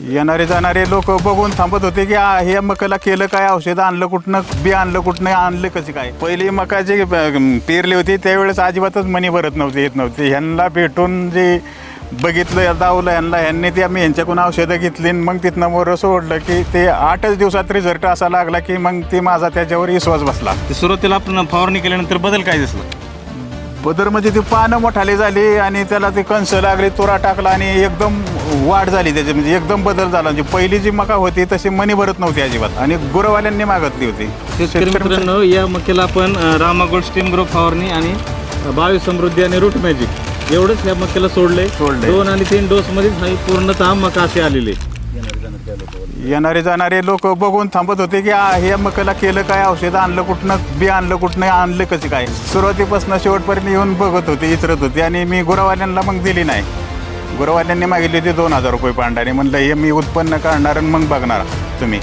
येणारे जाणारे लोक बघून थांबत होते की हे मकाला केलं काय, औषध आणलं कुठनं, बी आणलं कुठनं, आणलं कशी काय. पहिली मका जी पेरली होती त्यावेळेस अजिबातच मनी भरत नव्हते, येत नव्हते. ह्यांना भेटून जे बघितलं दावलं ह्यांनी ते आम्ही ह्यांच्याकडून औषधं घेतली. मग तिथनं मोरं सोडलं की ते 8च दिवसात रिझल्ट असा लागला की मग ते माझा त्याच्यावर विश्वास बसला. सुरुवातीला आपण फवारणी केल्यानंतर बदल काय दिसला? बदल म्हणजे ती पानं मोठाली झाली आणि त्याला ते कंस लागले, तुरा टाकला आणि एकदम वाढ झाली त्याची. म्हणजे एकदम बदल झाला. म्हणजे पहिली जी मका होती तशी मनी भरत नव्हती अजिबात आणि गुरवाल्यांनी मागितली होती. शेतकरी मित्रांनो, या मक्याला आपण रामा गोल्ड स्टीम ग्रो फवारणी आणि 22 समृद्धी आणि रूट मॅजिक एवढंच या मक्याला सोडले. 2 आणि 3 डोसमध्येच हा पूर्णतः मका असे आलेले. येणारे जाणारे लोक बघून थांबत होते की हे मकाला केलं काय, औषध आणलं कुठनं, बी आणलं कुठनं, आणलं कशी काय. सुरुवातीपासून शेवटपर्यंत येऊन बघत होते, विचारत होते आणि मी गुरवाल्यांना मग दिली नाही. गुरवाल्यांनी मागितली होती 2000 रुपये पांडाने. म्हणलं हे मी उत्पन्न काढणार आणि मग बघणार तुम्ही.